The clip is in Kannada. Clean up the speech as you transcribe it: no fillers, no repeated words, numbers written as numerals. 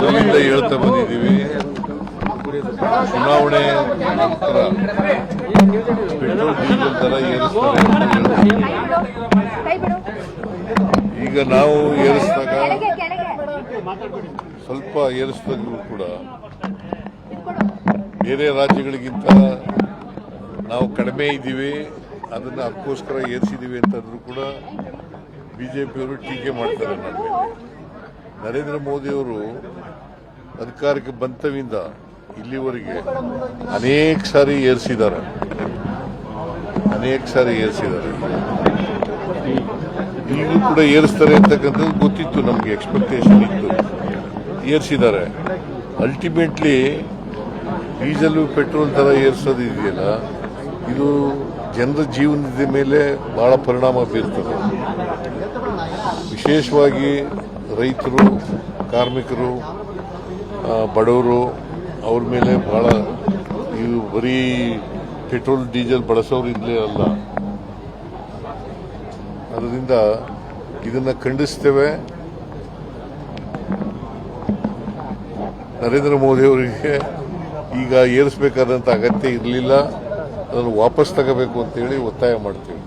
ಮೊದಲಿಂದ ಹೇಳ್ತಾ ಬಂದಿದ್ದೀವಿ. ಚುನಾವಣೆ ನಂತರ ಪೆಟ್ರೋಲ್ ಡೀಸೆಲ್ ದರ ಏರಿಸ್ತಾರೆ. ಈಗ ನಾವು ಏರಿಸಿದಾಗ ಸ್ವಲ್ಪ ಏರಿಸಿದಾಗಲೂ ಕೂಡ ಬೇರೆ ರಾಜ್ಯಗಳಿಗಿಂತ ನಾವು ಕಡಿಮೆ ಇದ್ದೀವಿ, ಅದನ್ನು ಅದಕ್ಕೋಸ್ಕರ ಏರಿಸಿದ್ದೀವಿ ಅಂತಂದ್ರೂ ಕೂಡ ಬಿಜೆಪಿಯವರು ಟೀಕೆ ಮಾಡ್ತಾರೆ. ನರೇಂದ್ರ ಮೋದಿಯವರು ಅಧಿಕಾರಕ್ಕೆ ಬಂತವಿಂದ ಇಲ್ಲಿವರೆಗೆ ಅನೇಕ ಸಾರಿ ಏರಿಸಿದ್ದಾರೆ. ಈಗಲೂ ಕೂಡ ಏರಿಸ್ತಾರೆ ಅಂತಕ್ಕಂಥದ್ದು ಗೊತ್ತಿತ್ತು, ನಮಗೆ ಎಕ್ಸ್ಪೆಕ್ಟೇಷನ್ ಇತ್ತು, ಏರಿಸಿದ್ದಾರೆ. ಅಲ್ಟಿಮೇಟ್ಲಿ ಡೀಸೆಲ್ ಪೆಟ್ರೋಲ್ ದರ ಏರಿಸೋದು ಇದೆಯಲ್ಲ, ಇದು ಜನರ ಜೀವನದ ಮೇಲೆ ಬಹಳ ಪರಿಣಾಮ ಬೀರ್ತದೆ. ವಿಶೇಷವಾಗಿ ರೈತರು, ಕಾರ್ಮಿಕರು, ಬಡವರು, ಅವ್ರ ಮೇಲೆ ಬಹಳ ಇದು ಬರೀ ಪೆಟ್ರೋಲ್ ಡೀಸೆಲ್ ಬಳಸೋರು ಇಲ್ಲೇ ಅಲ್ಲ. ಅದರಿಂದ ಇದನ್ನ ಖಂಡಿಸ್ತೇವೆ. ನರೇಂದ್ರ ಮೋದಿ ಅವರಿಗೆ ಈಗ ಏರಿಸಬೇಕಾದಂಥ ಅಗತ್ಯ ಇರಲಿಲ್ಲ, ಅದನ್ನು ವಾಪಸ್ ತಗೋಬೇಕು ಅಂತೇಳಿ ಒತ್ತಾಯ ಮಾಡ್ತೀವಿ.